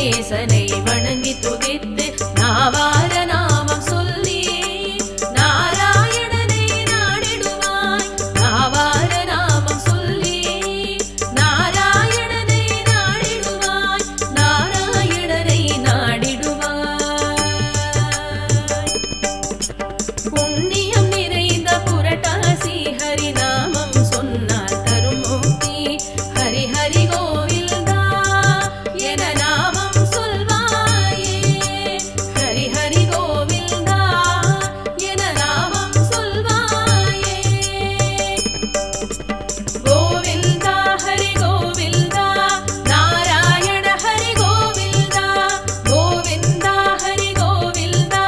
நேசனை வணங்கி துதித்து நாவார நாமம் சொல்லி நாராயணனை நாடிடுவாய். நாவார நாமம் சொல்லி நாராயணனை நாடிடுவாய். நாராயணனை நாடிடுவாய். புண்ணியம் நிறைந்த புரட்டாசி ஹரிநாமம் சொன்னால் தரும் முக்தி. ஹரி ஹரி கோவில்தா என நாமம் சொல்வாயே. ஹரி ஹரி கோவில்தா என நாமம் சொல்வாயே. கோவில்தா ஹரி கோவில்தா நாராயண ஹரி கோவில்தா. கோவிந்தா ஹரி கோவில்தா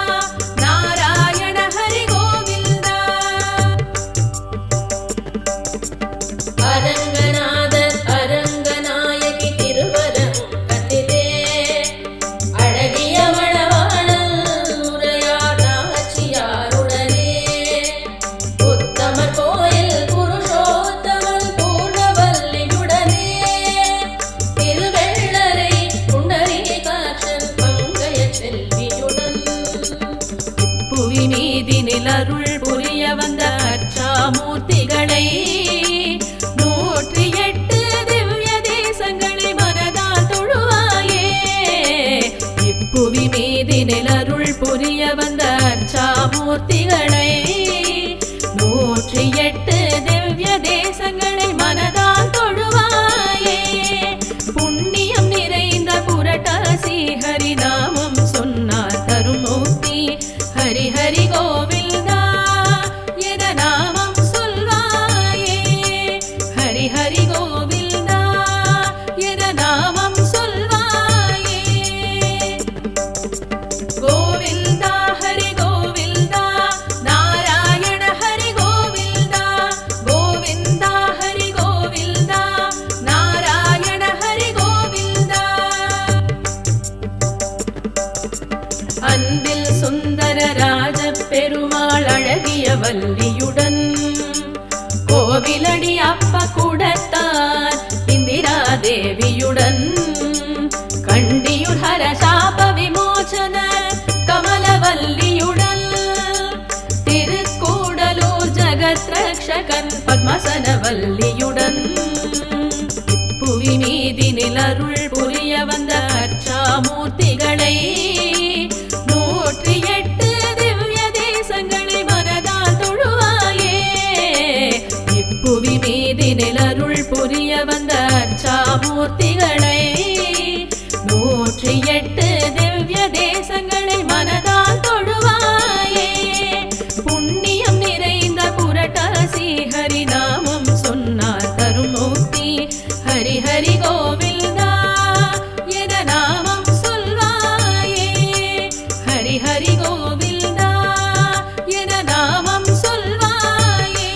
நாராயண ஹரி கோவில்தா. அரங்கநாதர் அரங்கநாயகி திருவரம் கட்டிலே அழகிய மணவாளன் உரையார் நாச்சியாருடனே. உத்தமர் கோயில் புருஷோத்தமன் பூர்ணவல்லியுடனே. திருவெள்ளரை புண்டரீகாட்சன் பங்கய செல்வியுடன். புவி மீதினில் அருள் புரிய வந்த அர்ச்சாமூர்த்திகளை 108 திவ்ய தேசங்களை மனதால் தொழுவாயே. இப்புவி மீதினில் அருள் புரிய வந்த அர்ச்சாமூர்த்திகளை 108 திவ்ய தேசங்களை மனதால் தொழுவாயே. புண்ணியம் நிறைந்த புரட்டாசி ஹரிநாமம் சொன்னால் தரும் முக்தி. ஹரி ஹரி கோவில்தா என நாமம் சொல்வாயே. ஹரி ஹரி கோவில்தா என நாமம் சொல்வாயே. கோவில்தா ஹரி கோவில்தா நாராயண ஹரி கோவில்தா. கோவிந்தா ஹரி கோவில்தா நாராயண ஹரி கோவில்தா. அன்பில் சுந்தர ராஜ பெருமாள் அழகிய வல்லியுடன். கோவிலடி அப்ப கூடத்தார் இந்திரா தேவியுடன். கண்டியுர் ஹர சாப விமோசன கமலவல்லியுடன். திருக்கூடலூர் ஜகத் ரக்ஷகன் பத்மசனவல்லியுடன். புவி மீதினில் அருள் புரிய வந்த அர்ச்சாமூர்த்திகளை 108 திவ்ய தேசங்களை மனதால் தொழுவாயே. இப்புவி மீதினில் அருள் புரிய வந்த அர்ச்சாமூர்த்திகளை 108 திவ்ய தேசங்களை மனதால் தொழுவாயே. புண்ணியம் நிறைந்த புரட்டாசி ஹரிநாமம் சொன்னால் தரும் முக்தி. ஹரி ஹரி கோவில்தா என நாமம் சொல்வாயே. ஹரி ஹரி கோவில்தா என நாமம் சொல்வாயே.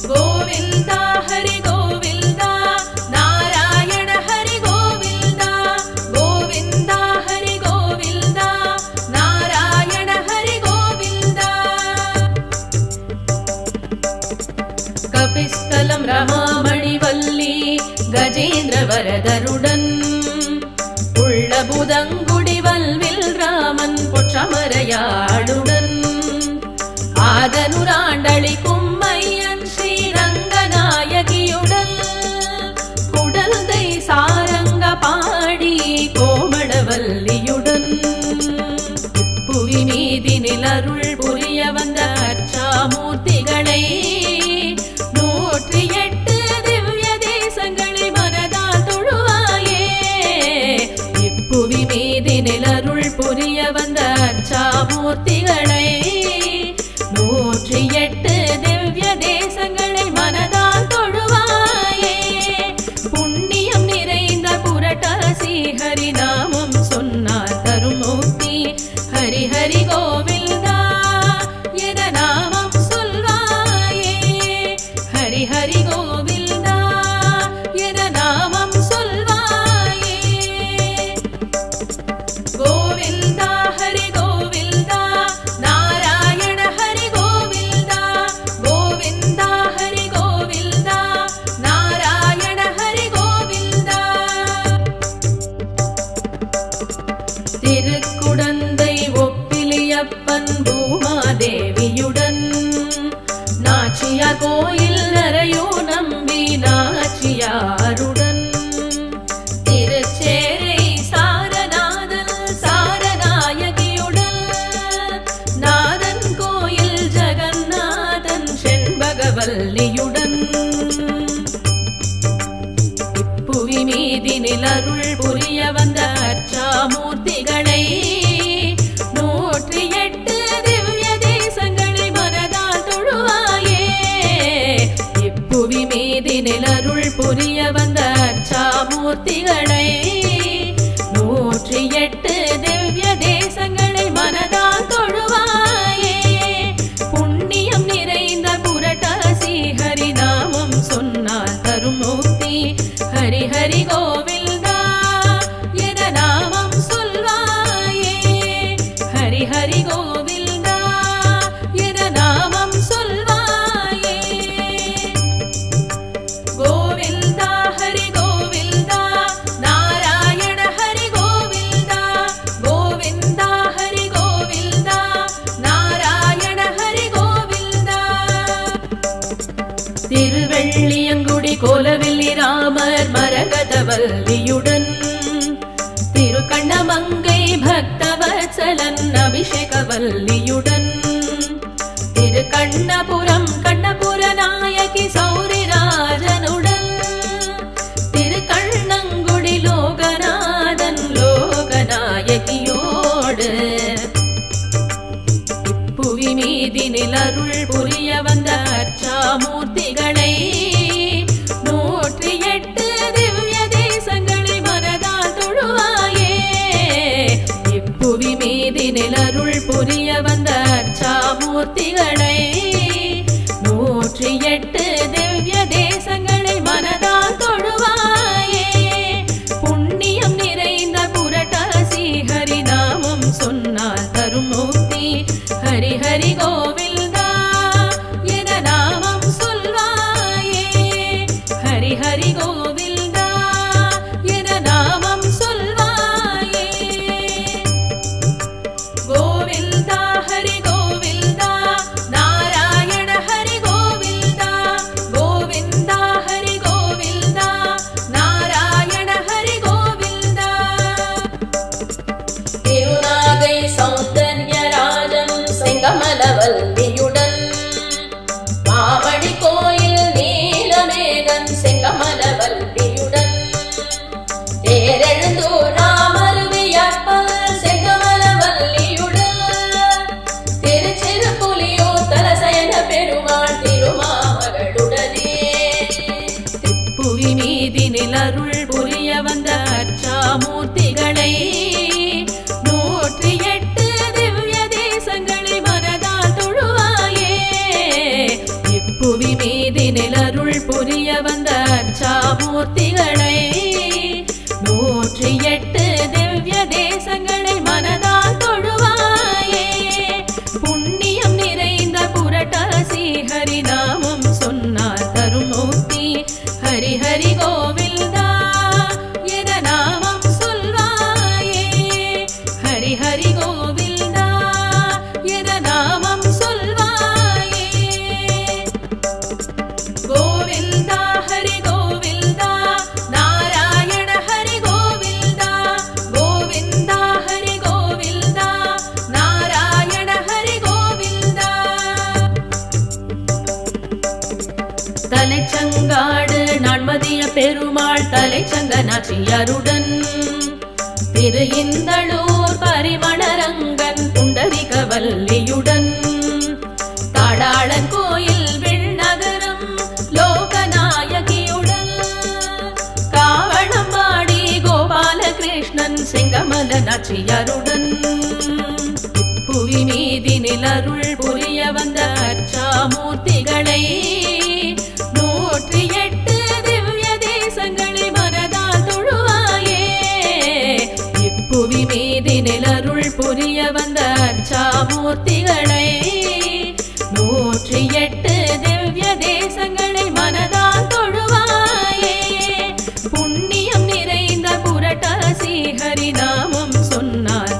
கோவில்தா ஹரி கோவில்தா நாராயண ஹரி கோவில்தா. கோவிந்தா ஹரி கோவில்தா நாராயண ஹரி கோவில்தா. கபிஸ்தலம் ரமாமணி வல்லி கஜேந்திர வரதருடன். உள்ள புதங்குடி வல்வில் ராமன் பொற்றமரையாளுடன். ஆதனுராண்டளி கும்மையன் ஸ்ரீரங்கநாயகியுடன். குடந்தை சாரங்க பாடி கோமளவல்லியுடன். புவி மீதினில் அருள் புரிய வந்த அர்ச்சாமூர்த்திகளை 108 திவ்ய தேசங்களை மனதால் தொழுவாயே. இப்புவி மீதினில் அருள் புரிய வந்த அர்ச்சாமூர்த்திகளை 108 திவ்ய தேசங்களை மனதால் தொழுவாயே. புண்ணியம் நிறைந்த புரட்டாசி ஹரிநாமம் சொன்னால் தரும் முக்தி. ஹரி ஹரி கோவில்தா என நாமம் சொல்வாயே. ஹரி ஹரி கோவில்தா என நாமம் சொல்வாயே. கோவில்தா ஹரி கோவில்தா நாராயண ஹரி கோவில்தா. கோவிந்தா ஹரி கோவில்தா நாராயண ஹரி கோவில்தா. திருக்குடந்தை ஒப்பிலியப்பன் பூமாதேவியுடன் நாச்சியார் கோயில் நரையோ நம்பி நாச்சியாருடன் திருச்சேரை சாரநாதன் சாரநாயகியுடன் நாதன் கோயில் ஜெகநாதன் செண்பகவல்லியுடன் இப்புவி மீதினில் அருள் புரிய வந்த அர்ச்சாமூர்த்திகளை 108 திவ்ய தேசங்களை மனதால் தொழுவாயே. இப்புவி மீதினில் அருள் புரிய வந்த அர்ச்சாமூர்த்திகளை 108 திவ்ய தேசங்களை மனதால் தொழுவாயே. புண்ணியம் நிறைந்த புரட்டாசி ஹரிநாமம் சொன்னால் தரும் முக்தி. ஹரி ஹரி கோவில்தா என நாமம் சொல்வாயே. ஹரி ஹரி கோவில்தா என நாமம் சொல்வாயே. கோவில்தா ஹரி கோவில்தா நாராயண ஹரி கோவில்தா. கோவிந்தா ஹரி கோவில்தா நாராயண ஹரி கோவில்தா. திருவெள்ளியங்குடி கோலவெள்ளி ராமர் மரகதவல்லியுடன் திருக்கண்ணமங்கை பக்தவத்சலன் அபிஷேகவல்லியுடன் திருக்கண்ணபுரம் கண்ணபுர நாயகி சௌரிராஜனுடன் திருக்கண்ணங்குடி லோகநாதன் லோகநாயகியோடு இப்புவி மீதினில் அருள் புரிய வந்த அர்ச்சாமூர்த்திகளை 108 திவ்ய தேசங்களை மனதால் தொழுவாயே. இப்புவி மீதினில் அருள் புரிய வந்த அர்ச்சாமூர்த்திகளை 108 திவ்ய தேசங்களை மனதால் தொழுவாயே. புண்ணியம் நிறைந்த புரட்டாசி ஹரிநாமம் சொன்னால் தரும் முக்தி. ஹரி ஹரி கோவில்தா என நாமம் சொல்வாயே. ஹரி ஹரி கோவில்தா என நாமம் சொல்வாயே. கோவில்தா ஹரி கோவில்தா நாராயண ஹரி கோவில்தா. கோவிந்தா ஹரி கோவில்தா நாராயண ஹரி கோவில்தா. திருநாகை சௌந்தர்யராஜன் செங்கமலவல்லியுடன் மாமடி கோயில் நீலமேகன் செங்கமலவல்லியுடன் தேரெழுந்தூர் ராமருவியப்பன் செங்கமலவல்லியுடன் திருச்சிறுபுலியூர் தலசயன பெருமாள் திருமாமகளுடனே திப்புவி மீதினில் அருள் புரிய வந்த அர்ச்சாமூர்த்திகளை 108 திவ்ய தேசங்களை மனதால் தொழுவாயே. இப்புவி மீதினில் அருள் புரிய வந்த அர்ச்சாமூர்த்திகளை 108 திவ்ய தேசங்களை மனதால் தொழுவாயே. புண்ணியம் நிறைந்த புரட்டாசி ஹரிநாமம் சொன்னால் தரும் முக்தி. ஹரி ஹரி கோவில்தா என நாமம் சொல்வாயே. ஹரி ஹரி கோவில்தா என நாமம் சொல்வாயே. கோவில்தா ஹரி கோவில்தா நாராயண ஹரி கோவில்தா. கோவிந்தா ஹரி கோவில்தா நாராயண ஹரி கோவில்தா. தலைச்சங்காடு நான்மதிய பெருமாள் தலைச்சங்க நாச்சியாருடன் திரு இந்தளூர் பரிமணரங்கன் புண்டரிகவல்லியுடன் தாடாளன் கோயில் விண்ணகரம் லோகநாயகியுடன் காவளம்பாடி கோபாலகிருஷ்ணன் செங்கமல நாச்சியாருடன் இப்புவி மீதினில் அருள் புரிய வந்த அர்ச்சாமூர்த்திகளை 108 திவ்ய தேசங்களை மனதால் தொழுவாயே. இப்புவி மீதினில் அருள் புரிய வந்த அர்ச்சாமூர்த்திகளை 108 திவ்ய தேசங்களை மனதால் தொழுவாயே. புண்ணியம் நிறைந்த புரட்டாசி ஹரிநாமம் சொன்னால்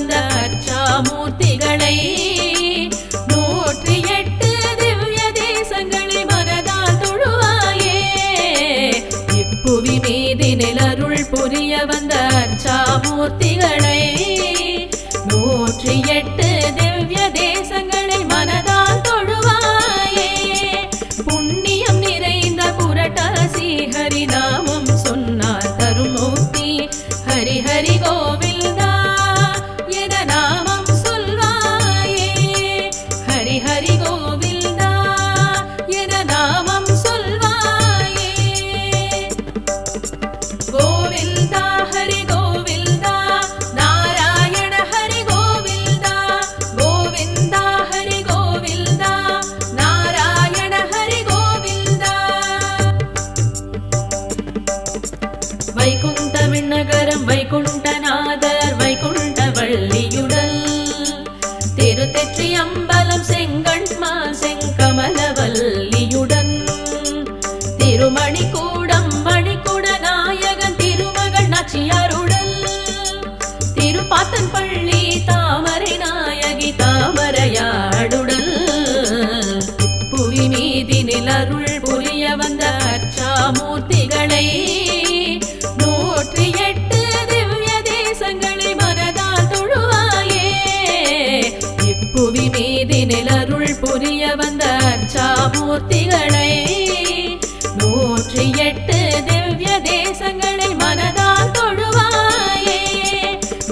வந்த அர்ச்சாமூர்த்திகளை 108 திவ்ய தேசங்களை மனதால் தொழுவாயே இப்புவி மீதினில் அருள் புரிய வந்த அர்ச்சாமூர்த்திகளை 108 திவ்ய தேசங்களை மனதால் தொழுவாயே புண்ணியம் நிறைந்த புரட்டாசி ஹரிநாமம் சொன்னால் தரும் முக்தி ஹரி ஹரி கோவிந்தா என நாமம் சொல்வாயே ஹரி ஹரி கோவிந்தா என நாமம் சொல்வாயே கோவிந்தா ஹரி கோவிந்தா நாராயண ஹரி கோவிந்தா கோவிந்தா ஹரி கோவிந்தா நாராயண ஹரி கோவிந்தா வைகுண்ட விண்ணகரம் வைகுண்டநாதர் வைகுண்ட வள்ளியுடல் திருத்தெற்றி அம்பலம் செங்கண்மா செங்கமலவல்லியுடன் திருமணி கூடம் மணிக்குட நாயகன் திருமகள் நாச்சியாருடல் திருப்பாத்தன் பள்ளி தாமரை நாயகி தாமரையாடுடல் புவி மீதினில் அருள் புரிய வந்த அர்ச்சாமூர்த்திகளை 108 திவ்ய தேசங்களை மனதால் தொழுவாயே இப்புவி மீதினில் அருள் புரிய வந்த அர்ச்சாமூர்த்திகளை 108 திவ்ய தேசங்களை மனதால் தொழுவாயே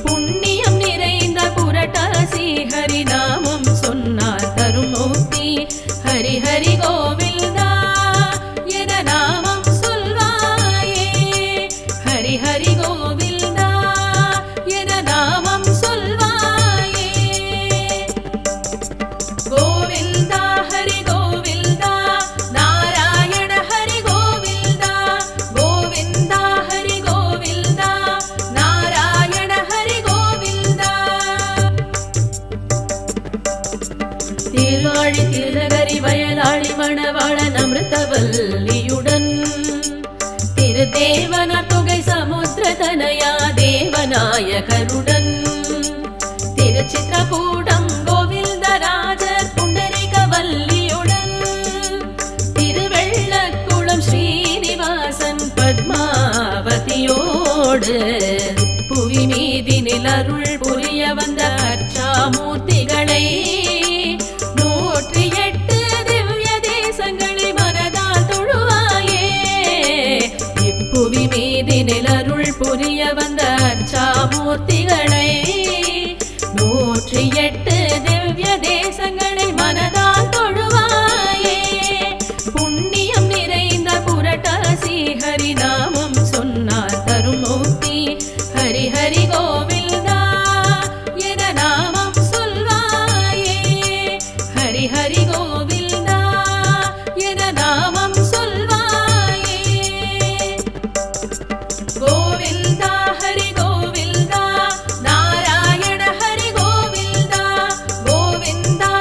புண்ணியம் நிறைந்த புரட்டாசி ஹரிநாமம் சொன்னால் தரும் முக்தி ஹரி ஹரி கோவிந்தா என நாமம் சொல்வாயே ஹரி ஹரி கோவிந்தா என நாமம் சொல்வாயே கோவிந்தா ஹரி கோவிந்தா நாராயண ஹரி கோவிந்தா கோவிந்தா ஹரி கோவிந்தா நாராயண ஹரி கோவிந்தா திருவாழி திருநகரி வயலாளி மணவாளன் அமிர்தவல்லியுடன் திருதேவனார் தொகை சமுத்திர தனயா தேவநாயகருடன் திருச்சித்ரகூடம் கோவிந்தராஜர் புண்டரிகவல்லியுடன் திருவெள்ளக்குளம் ஸ்ரீனிவாசன் பத்மாவதியோடு புவி மீதினில் அருள் புரிய வந்த அர்ச்சாமூர்த்திகளை 108 திவ்ய தேசங்களை மனதால் தொழுவாயே இப்புவி மீதினில் அருள் புரிய வந்த அர்ச்சாமூர்த்திகளை 108 திவ்ய தேசங்களை மனதால் தொழுவாயே புண்ணியம் நிறைந்த புரட்டாசி ஹரிநாமம் சொன்னால் தரும் முக்தி ஹரி ஹரி கோவிந்தா என நாமம் சொல்வாயே ஹரி ஹரி கோவிந்தா என நாமம் சொல்வாயே கோவிந்தா ஹரி கோவிந்தா நாராயண ஹரி கோவிந்தா கோவிந்தா.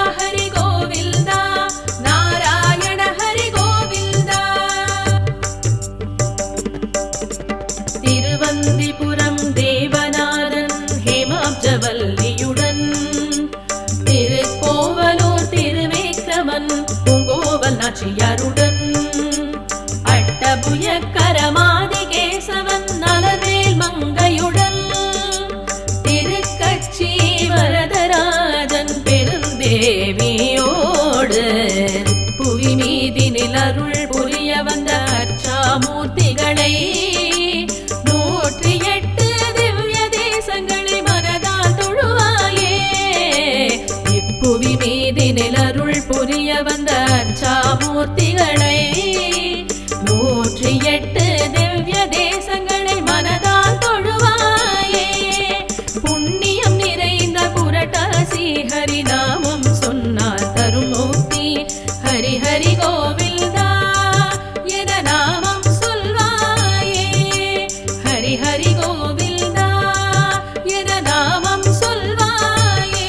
நாச்சியாருடன் அட்டபுய கரமாதி கேசவன் நலவேல் மங்கையுடன் திருக்கட்சி வரதராஜன் பெருந்தேவியோடு புவி மீதி நிலருள் புரிய வந்த அர்ச்சாமூர்த்திகளை 108 திவ்ய தேசங்களை மனதால் தொழுவாயே. இப்புவி மீதி நிலருள் புரிய வந்த அர்ச்சாமூர்த்திகளை 108 திவ்ய தேசங்களை மனதால் தொழுவாயே. புண்ணியம் நிறைந்த புரட்டாசி ஹரிநாமம் சொன்னால் தரும் முக்தி. ஹரி ஹரி கோவிந்தா என நாமம் சொல்வாயே. ஹரி ஹரி கோவிந்தா என நாமம் சொல்வாயே.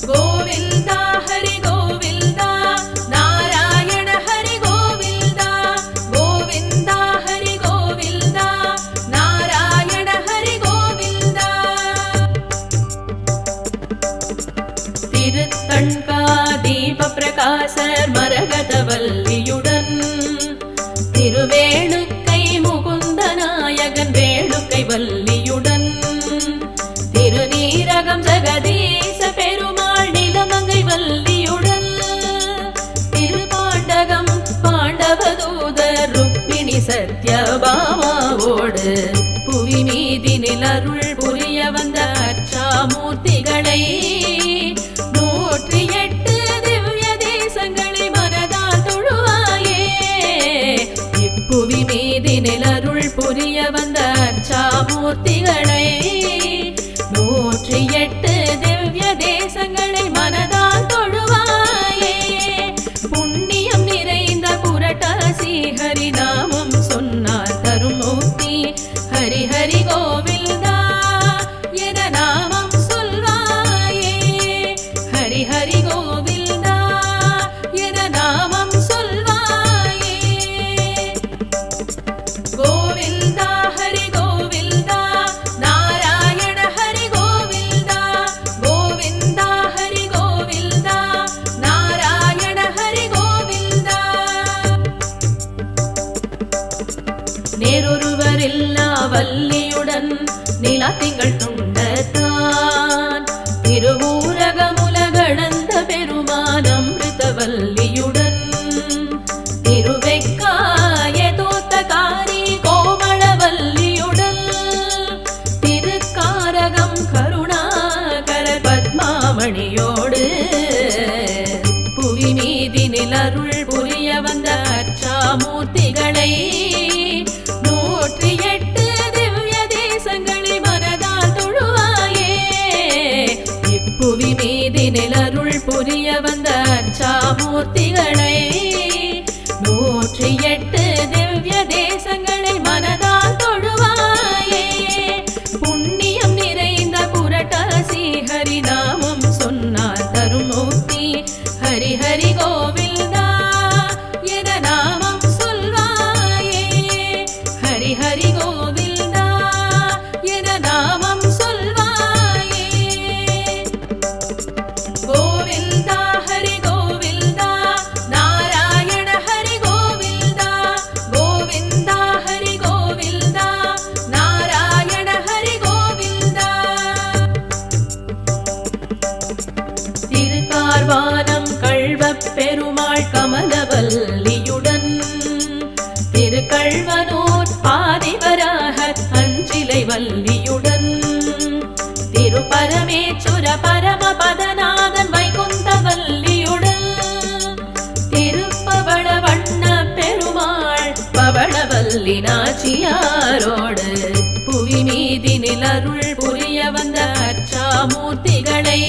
கோவிந்தா ஹரி கோவிந்தா நாராயண ஹரி கோவிந்தா கோவிந்தா ஹரி கோவிந்தா நாராயண ஹரி கோவிந்தா. திருத்தண்கா தீப பிரகாசர் மரகதவல்லியுடன் திருவேணுக்கை முகுந்த நாயகன் வேணுக்கை வல்லியுடன் திருநீரகம் ஜெகதீச பெருமாள் நிலமங்கை வல்லியுடன் திருப்பாண்டகம் பாண்டவதூதர் ருக்மிணி சத்யபாமாவோடு புவி மீதினில் அருள் புரிய வந்த அர்ச்சாமூர்த்திகளை 108 திவ்ய தேசங்களை மனதால் தொழுவாயே. இப்புவி மீதினில் அருள் புரிய வந்த அர்ச்சாமூர்த்திகளை 108 திவ்ய தேசங்களை மனதால் தொழுவாயே. புண்ணியம் நிறைந்த புரட்டாசி ஹரிநாமம் சொன்னால் தரும் முக்தி. ஹரி ஹரி கோவில்தா என நாமம் சொல்வாயே. ஹரி ஹரி கோவில்தா என நாமம் சொல்வாயே. கோவில்தா ஹரி கோவில்தா நாராயண ஹரி கோவில்தா. கோவிந்தா ஹரி கோவில்தா நாராயண ஹரி கோவில்தா. நேரொருவரில்லா வல்லியுடன் நிலாத்திங்கள் துண்டத்தான் திருவூரகமுலகடந்த பெருமான் அமிர்தவல்லியுடன் திருவெக்காய தோத்தகாரி கோமளவல்லியுடன் திருக்காரகம் கருணாகர பத்மாமணியோடு புவி மீதினில் அருள் புரிய வந்த அர்ச்சாமூர்த்திகளை 108 திவ்ய தேசங்களை மனதால் தொழுவாயே. இப்புவி மீதினில் அருள் புரிய வந்த அர்ச்சாமூர்த்திகளை 108 திவ்ய தேசங்களை மனதால் தொழுவாயே. புண்ணியம் நிறைந்த புரட்டாசி ஹரிநாமம் சொன்னால் தரும் முக்தி. ஹரி ஹரி கோவில்தா என நாமம் சொல்வாயே. ஹரி ஹரி கோவில்தா என நாமம் சொல்வாயே. கோவில்தா ஹரி கோவில்தா நாராயண ஹரி கோவில்தா. கோவிந்தா ஹரி கோவில்தா நாராயண ஹரி கோவில்தா. திருக்கார்வானம் கள்வப் பெருமாள் கமலவல்லியுடன் திருக்கள்வனூர் ஆதிவராகத் அஞ்சிலை வல்லியுடன் திருப்பரமேச்சுர பரமபதநாதன் வைகுந்தவல்லியுடன் திருப்பவள வண்ண பெருமாள் பவளவல்லி நாச்சியாரோடு புவி மீதினில் அருள் புரிய வந்த அர்ச்சாமூர்த்திகளை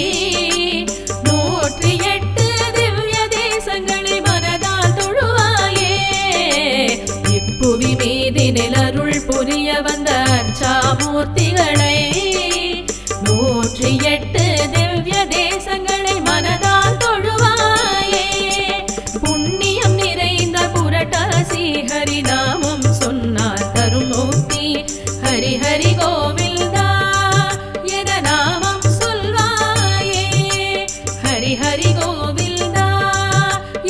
108 திவ்ய தேசங்களை மனதால் தொழுவாயே. இப்புவி மீதினில் அருள் புரிய வந்த அர்ச்சாமூர்த்திகளை 108 திவ்ய தேசங்களை மனதால் தொழுவாயே. புண்ணியம் நிறைந்த புரட்டாசி ஹரிநாமம் சொன்னால் தரும் முக்தி. ஹரி ஹரி கோவில்தா என நாமம் சொல்வாயே. ஹரி ஹரி கோவில்தா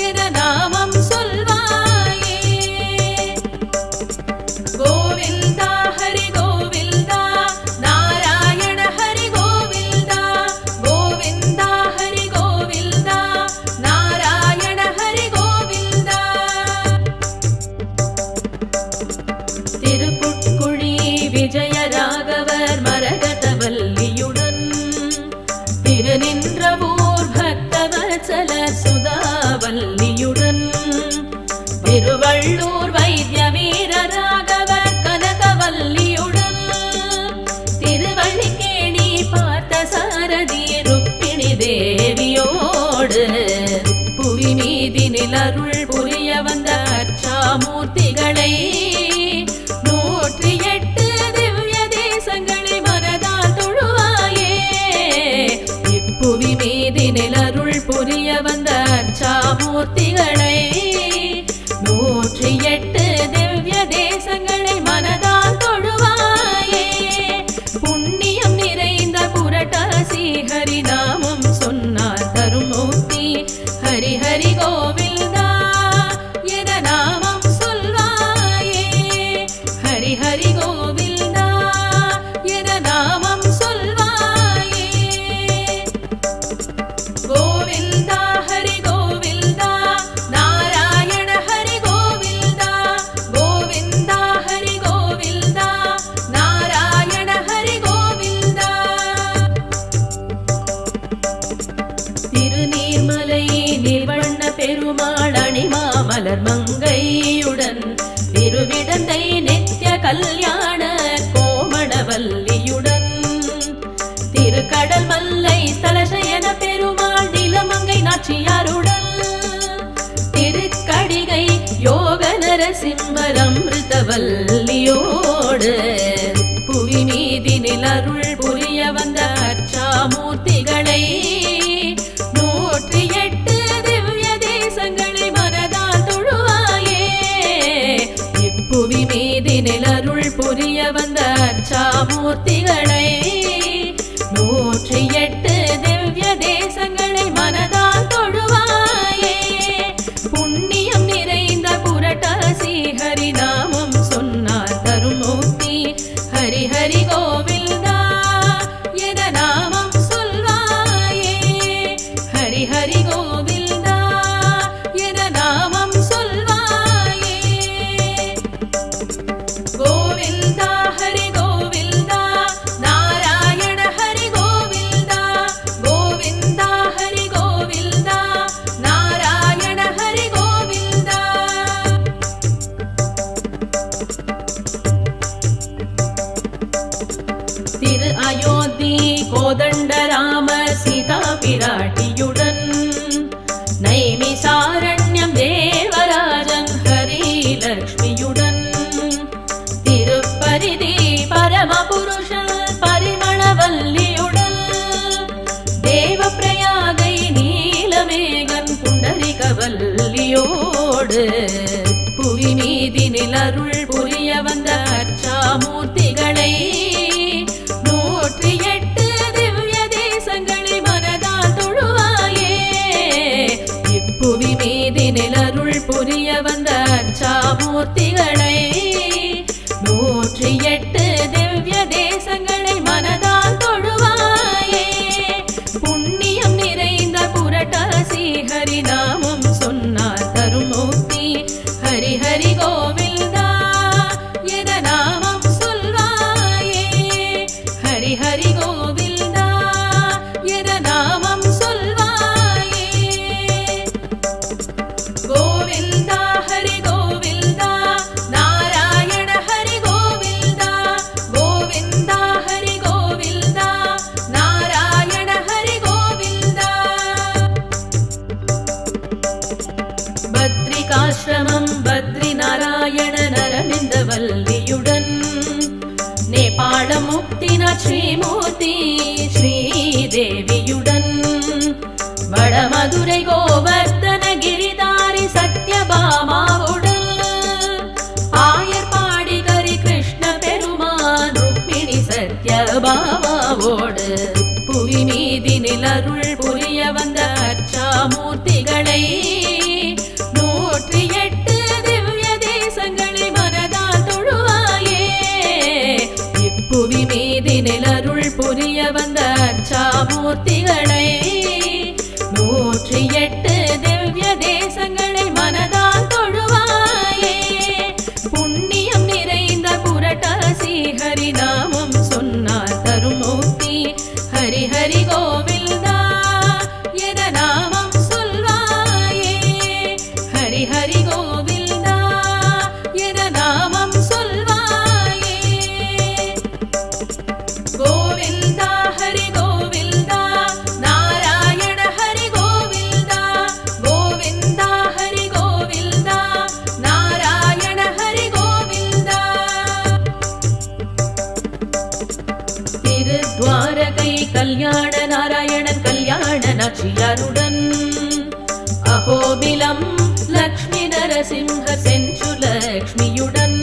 என நாமம் சொல்வாயே. கோவில்தா ஹரி கோவில்தா நாராயண ஹரி கோவில்தா. கோவிந்தா ஹரி கோவில்தா நாராயண ஹரி கோவில்தா. திருப்புட்குழி விஜயராகவர் மரகதவல்லியுடன் திருநின்றவூர் பக்தவத்சல சுதாவல்லியுடன் திருவள்ளூர் வைத்திய வீரராகவர் கனகவல்லியுடன் திருவள்ளிக்கேணி பார்த்த சாரதி ருக்மிணி தேவியோடு புவி மீதினில் அருள் புரிய வந்த அர்ச்சாமூர்த்திகளை 108 திவ்ய தேசங்களை மனதால் தொழுவாயே. இப்புவி மீதினில் அருள் புரிய வந்த அர்ச்சாமூர்த்திகளை 108 திவ்ய தேசங்களை மனதால் தொழுவாயே. புண்ணியம் நிறைந்த புரட்டாசி ஹரிநாமம் சொன்னால் திருக்கடல் மல்லை ஸ்தலசயன பெருமாள் நிலமங்கை நாச்சியாருடன் திருக்கடிகை யோக நரசிம்மர் அமிர்தவல்லியோடு புவி மீதினில் அருள் புரிய வந்த அர்ச்சாமூர்த்திகளை 108 திவ்ய தேசங்களை மனதால் தொழுவாயே. இப்புவி மீதினில் அருள் புரிய வந்த அர்ச்சாமூர்த்திகளை 108 திவ்ய தேசங்களை மனதால் தொழுவாயே. புண்ணியம் நிறைந்த புரட்டாசி ஹரிநாமம் சொன்னார் தரும் முக்தி. ஹரி ஹரி கோவிந்தா என நாமம் சொல்வாயே. ஹரி ஹரி கோவிந்தா என நாமம் சொல்வாயே. கோவிந்தா ஹரி கோவிந்தா நாராயண ஹரி கோவிந்தா. கோவிந்தா ஹரி கோவிந்தா நாராயண ஹரி கோவிந்தா. திரு அயோத்தி கோதண்டராம சீதா பிராட்டியுடன் நைமிசாரண்யம் தேவராஜன் ஹரி லக்ஷ்மியுடன் திருப்பரிதி பரமபுருஷன் பரிமளவல்லியுடன் தேவப்பிரயாகை நீலமேகன் புண்டரிகவல்லியோடு புவி மீதினில் அருள் புரிய வந்த அர்ச்சாமூர்த்திகளை 108 திவ்ய தேசங்களை மனதால் தொழுவாயே. இப்புவி மீதினில் அருள் புரிய வந்த அர்ச்சாமூர்த்திகளை 108 திவ்ய தேசங்களை மனதால் தொழுவாயே. புண்ணியம் நிறைந்த புரட்டாசி ஹரிநாமம் சொன்னார் தரும் முக்தி. ஹரி ஹரி கோவிந்தா என நாமம் சொல்வாயே. ஹரி ஹரி கோவிந்தா என நாமம் சொல்வாயே. கோவிந்தா ஹரி கோவிந்தா நாராயண ஹரி கோவிந்தா. கோவிந்தா ஹரி கோவிந்தா நாராயண ஹரி கோவிந்தா. பத்ரிகாசிரமம் பத்ரி நாராயண நரவிந்தவல்லியுடன் நேபாள முக்திநாத் ஸ்ரீமூர்த்தி ஸ்ரீதேவியுடன் வடமதுரை கோவர்த்தன கிரிதாரி சத்யபாமாவுடன் ஆயர்பாடி கரி கிருஷ்ண பெருமான் ருக்மிணி சத்யபாமாவோடு புவி மீதினில் அருள் புரிய வந்த அர்ச்சாமூர்த்திகளை 108 திவ்ய தேசங்களை மனதால் தொழுவாயே. இப்புவி மீதினில் அருள் புரிய வந்த அர்ச்சாமூர்த்திகளை 108 திவ்ய தேசங்களை மனதால் தொழுவாயே. புண்ணியம் நிறைந்த புரட்டாசி ஹரிநாமம் சொன்னார் தரும் முக்தி. ஹரி ஹரி கோவிந்தா என நாமம் சொல்வாயே. ஹரி ஹரி கோவிந்தா என நாமம் சொல்வாயே. கோவிந்தா ஹரி கோவிந்தா நாராயண ஹரி கோவிந்தா. கோவிந்தா ஹரி கோவிந்தா நாராயண ஹரி கோவிந்தா. திருத்வாரகை கல்யாண நாராயணன் கல்யாண நாச்சியாருடன் அஹோபிலம் லக்ஷ்மி நரசிம்ஹ செஞ்சுலக்ஷ்மியுடன்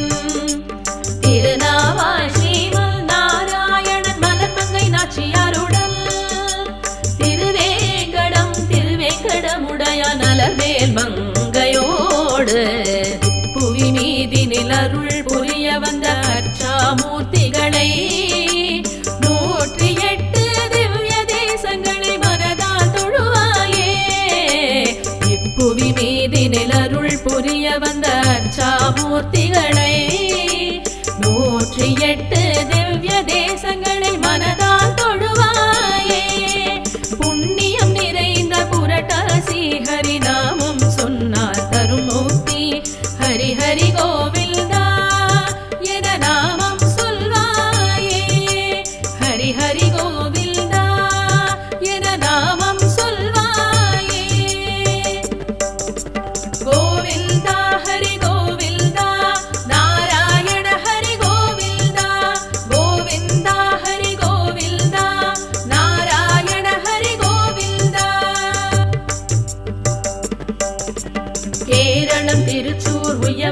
திருநாவாஷிமல் நாராயணன் மலர்மங்கை நாச்சியாருடன் திருவேங்கடம் திருவேங்கடமுடைய நலவேல் மங்கையோடு புவி மீதினில் அருள் புரிய வந்த அர்ச்சாமூர்த்திகளை 108 திவ்ய தேசங்களை மனதால் தொழுவாயே. இப்புவி மீதினில் அருள் புரிய வந்த அர்ச்சாமூர்த்திகளை 108 திவ்ய தேசங்களை மனதால் தொழுவாயே. புண்ணியம் நிறைந்த புரட்டாசி ஹரிநாமம் சொன்னார் தரும் முக்தி. ஹரி ஹரி கோவிந்தா என நாமம் சொல்வாயே. ஹரி ஹரி கோவிந்தா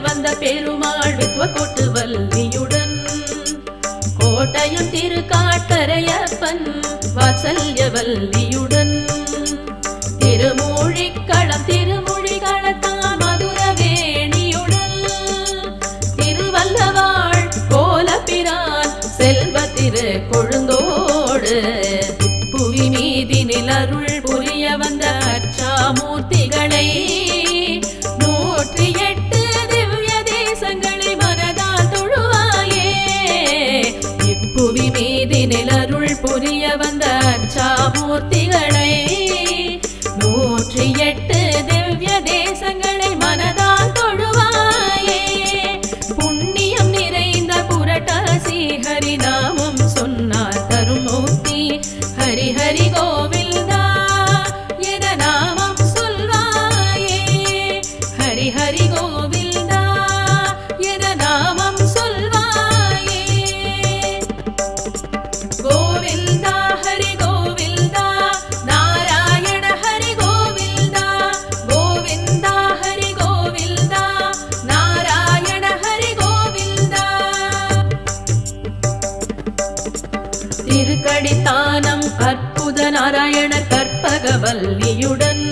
வந்த பெருமாள் வித்வகோட்டு வல்லியுடன் கோட்டயம் திருக்காட்டரையப்பன் வாத்சல்யவல்லியுடன் திருமூழிக்களம் திருமொழிகளத்தான் மதுரவேணியுடன் திருவல்லவாள் கோலப்பிரான் செல்வ திரு கொழுந்தோடு புவி மீதினில் அருள் புரிய வந்த அர்ச்சாமூர்த்திகளை 108 திவ்ய தேசங்களை மனதால் தொழுவாயே இப்புவி மீதினில் அருள் புரிய வந்த அர்ச்சாமூர்த்திகளை 108 திவ்ய தேசங்களை மனதால் தொழுவாயே புண்ணியம் நிறைந்த புரட்டாசி ஹரிநாமம் சொன்னால் தரும் முக்தி ஹரி ஹரி கோவிந்தா என நாமம் சொல்வாயே ஹரி ஹரி கோவிந்தா என நாமம் சொல்வாயே கோவிந்தா ஹரி கோவிந்தா நாராயண ஹரி கோவிந்தா கோவிந்தா ஹரி கோவிந்தா நாராயண ஹரி கோவிந்தா திருக்கடித்தானம் அற்புத நாராயண கற்பகவல்லியுடன்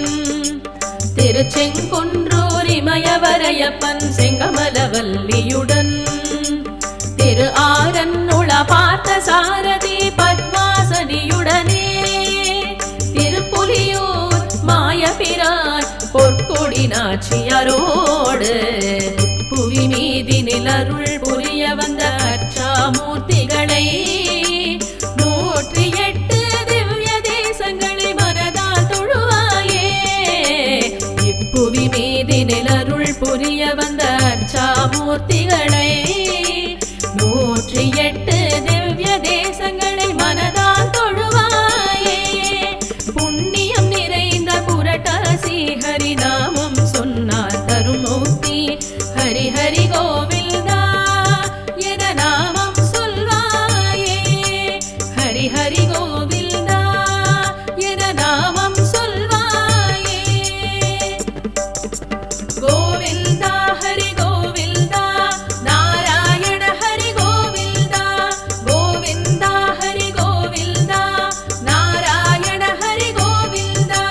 திருச்செங்குன்றூர் இமயவரையப்பன் செங்கமலவல்லியுடன் திரு ஆரன்னுள பார்த்த சாரதி பத்மாசனியுடனே திருப்புலியூர் மாயபிரான் பொற்கொடி நாச்சியாரோடு புவி மீதினில் அருள் புரிய வந்த அர்ச்சாமூர்த்திகளை 108 திவ்ய தேசங்களை மனதால் தொழுவாயே இப்புவி மீதினில் அருள் புரிய வந்த அர்ச்சாமூர்த்திகளை 108 திவ்ய தேசங்களை மனதால் தொழுவாயே புண்ணியம் நிறைந்த புரட்டாசி ஹரிநாமம் சொன்னால் தரும் முக்தி ஹரி ஹரி கோவிந்தா என நாமம் சொல்வாயே ஹரி ஹரி கோவிந்தா என நாமம் சொல்வாயே கோவிந்தா ஹரி கோவிந்தா நாராயண ஹரி கோவிந்தா கோவிந்தா ஹரி கோவிந்தா நாராயண ஹரி கோவிந்தா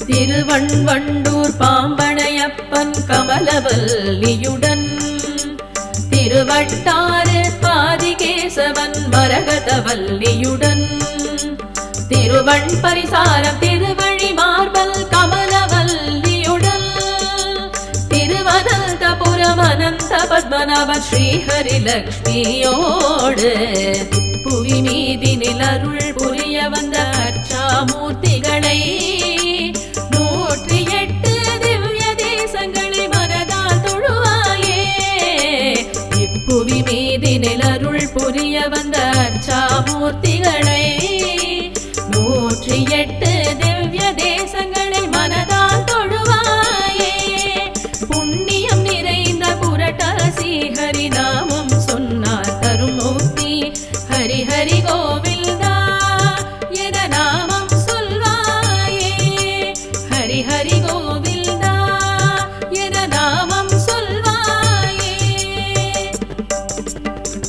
திருவண்வண்டூர் பாம்பணையப்பன் கமலவல்லியுடன் திருவட்டாறு ஆதிகேசவன் மரகதவல்லியுடன் திருவண் பரிசாரம் திருவழி மார்பல் கமலவல்லியுடன் திருவனந்தபுரம் அனந்த பத்மநாப ஸ்ரீஹரிலக்ஷ்மியோடு புவி மீதினில் அருள் புரிய வந்த அர்ச்சாமூர்த்திகளை 108 திவ்ய தேசங்களை மனதால் தொழுவாயே இப்புவி மீதினில் அருள் புரிய வந்த அர்ச்சாமூர்த்திகளை 108 திவ்ய தேசங்களை மனதால் தொழுவாயே புண்ணியம் நிறைந்த புரட்டாசி ஹரிநாமம் சொன்னால் தரும் முக்தி ஹரி ஹரி கோவிந்தா என நாமம் சொல்வாயே ஹரி ஹரி கோவிந்தா என நாமம் சொல்வாயே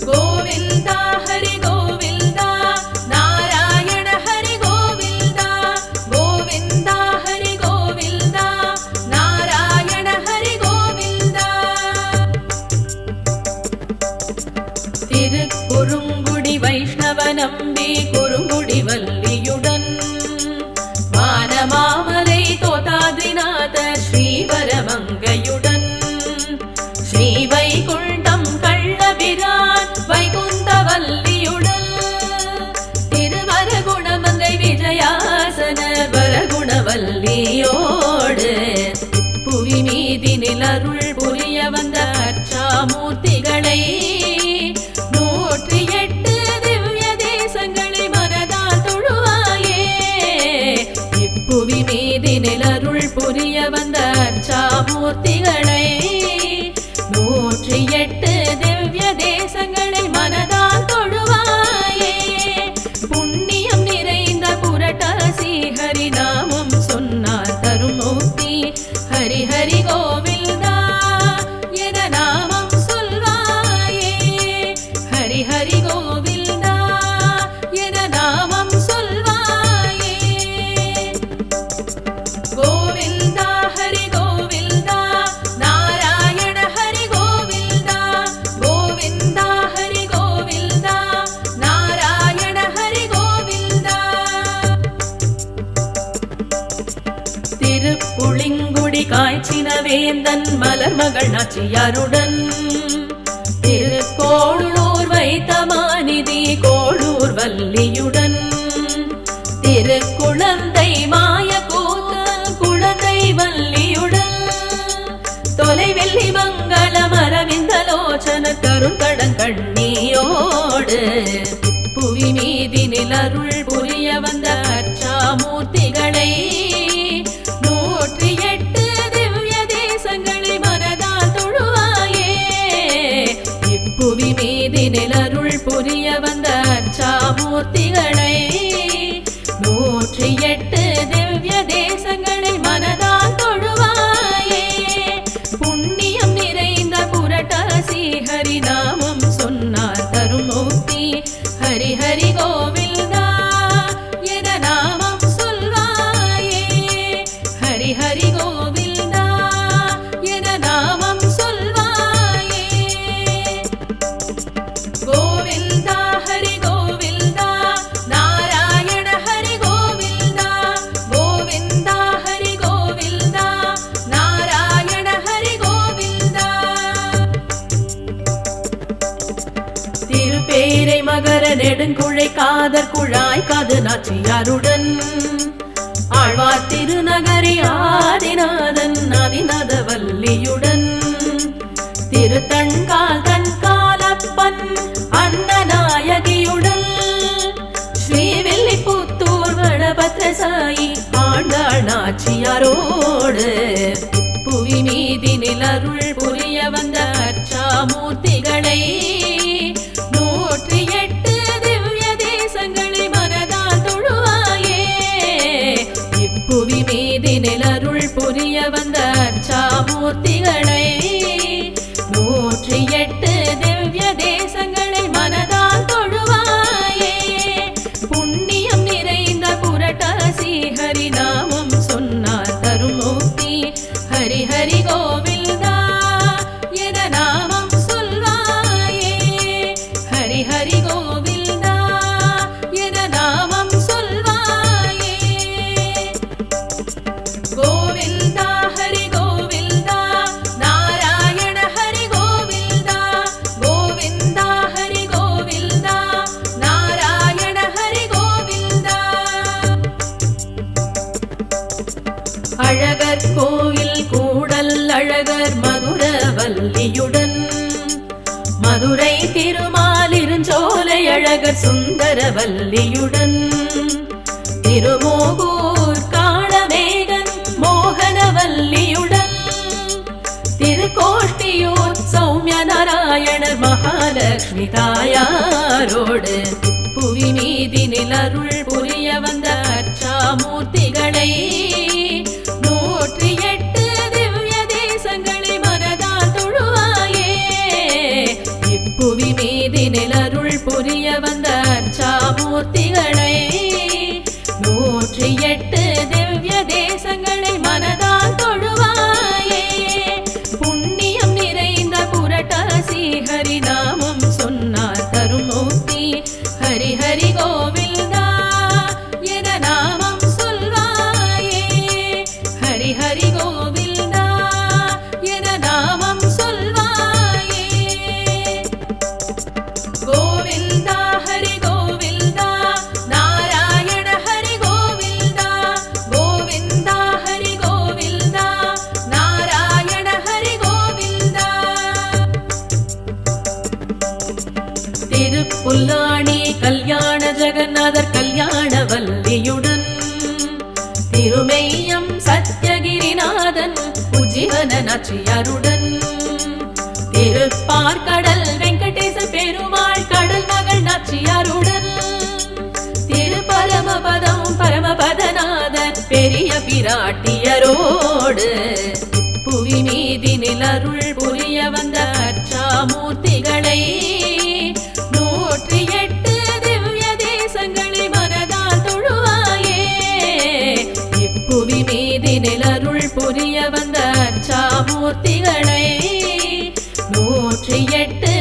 கோவிந்தா ஹரி கோவிந்தா நாராயண ஹரி கோவிந்தா கோவிந்தா ஹரி கோவிந்தா நாராயண ஹரி கோவிந்தா திருக்குறுங்குடி வைஷ்ணவ நம்பி குறுங்குடி வல்லியுடன் வானமாமலை தோதாதிநாத ஸ்ரீவரமங்கையுடன் ஸ்ரீவைகுண்டம் கள்ளபிரான் வைகுந்தவல்லியுடன் திருவரகுணமங்கை விஜயாசன வரகுணவல்லியோடு புவி மீதினில் அருள் புரிய வந்த அர்ச்சாமூர்த்திகளை 108 திவ்ய தேசங்களை மனதால் தொழுவாயே இப்புவி மீதினில் அருள் புரிய வந்த அர்ச்சாமூர்த்திகளை 108 திவ்ய தேசங்களை மனதால் தொழுவாயே புண்ணியம் நிறைந்த புரட்டாசி ஹரிநாமம் சொன்னால் தரும் முக்தி ஹரி வேந்தன் மலர்மகள் நாச்சியாருடன் திருக்கோளூர் வைத்த மாநிதி கோளூர் வள்ளியுடன் திருக்குழந்தை மாய கூத்தன் குழந்தை வள்ளியுடன் தொலைவெள்ளி மங்களம் அரவிந்தலோச்சன கருங்கடங்கண்ணியோடு புவி மீதினில் அருள் புரிய வந்த அர்ச்சாமூர்த்திகளை 108 திவ்ய தேசங்களை மனதால் தொழுவாயே. இப்புவி மீதினில் அருள் புரிய வந்த அர்ச்சாமூர்த்திகளை 108 திவ்ய தேசங்களை மனதால் தொழுவாயே. புண்ணியம் நிறைந்த புரட்டாசி ஹரிநாமம் சொன்னார் தரும் முக்தி. ஹரி ஹரி கோவிந்தா என நாமம் சொல்வாயே. ஹரி ஹரி கோவிந்தா என நாமம் சொல்வாயே. கோவிந்தா ஹரி கோவிந்தா நாராயண ஹரி கோவிந்தா. கோவிந்தா ஹரி கோவிந்தா நாராயண ஹரி கோவிந்தா. திருப்பேரை மகர நெடுங்குழை காதர் குழாய் காது நாச்சியாருடன் ஆழ்வார் திருநகரி ஆதிநாதன் ஆதிநாத வள்ளியுடன் திருத்தண்கால் தன்காலப்பன் அன்னநாயகியுடன் ஸ்ரீவில்லிபுத்தூர் வடபத்ரசாயி ஆண்டாள் நாச்சியாரோடு புவி மீதினில் அருள் புரிய வந்த அர்ச்சாமூர்த்திகளை 108 திவ்ய தேசங்களை மனதால் தொழுவாயே. இப்புவி மீதினில் அருள் புரிய வந்த அர்ச்சாமூர்த்திகளை 108 திவ்ய தேசங்களை மனதால் தொழுவாயே. புண்ணியம் நிறைந்த புரட்டாசி ஹரிநாமம் சொன்னார் தரும் முக்தி. ஹரி ஹரி கோவிந்தா என நாமம் சொல்வாயே. ஹரி ஹரி கோவிந்தா என நாமம் சொல்வாயே. கோவிந்தா ஹரி கோவிந்தா நாராயண ஹரி கோவிந்தா. கோவிந்தா ஹரி கோவிந்தா நாராயண ஹரி கோவிந்தா. அழகர் கோவில் கூடல் அழகர் மதுர வள்ளியுடன் மதுரை திருமாலிருஞ்சோலை அழகர் சுந்தர வள்ளியுடன் திருமோகூர் காளமேகன் மோகன வள்ளியுடன் திருக்கோஷ்டியூர் சௌமிய நாராயணர் மகாலட்சுமி தாயாரோடு புவி மீதினில் அருள் புரிய வந்த அர்ச்சாமூர்த்திகளை 108 திவ்ய தேசங்களை மனதால் தொழுவாயே. இப்புவி மீதினில் அருள் புரிய வந்த அர்ச்சாமூர்த்திகளை 108 திவ்ய தேசங்களை மனதால் தொழுவாயே. புண்ணியம் நிறைந்த புரட்டாசி ஹரிநாமம் சொன்னார் தரும் முக்தி. ஹரி ஹரி கோவிந்தா என நாமம் சொல்வாயே. ஹரி ஹரி கோவிந்தா என நாமம் சொல்வாயே. கோவிந்தா ஹரி கோவிந்தா நாராயண ஹரி கோவிந்தா. கோவிந்தா ஹரி கோவிந்தா நாராயண ஹரி கோவிந்தா. திருப்புல்லாணி கல்யாண ஜெகநாதர் கல்யாண வள்ளியுடன் திருமெய்யம் சத்யகிரிநாதன் உஜ்ஜீவன நாச்சியாருடன் திருப்பார்கடல் வெங்கடேச பெருமாள் கடல் மகள் நாச்சியாருடன் திருப்பரமபதம் பரமபதநாதன் பெரிய பிராட்டியரோடு புவி மீதினில் அருள் புரிய வந்த அர்ச்சாமூர்த்திகளை 108 திவ்ய தேசங்களை மனதால் தொழுவாயே. இப்புவி மீதினில் அருள் புரிய வந்த அர்ச்சாமூர்த்திகளை 108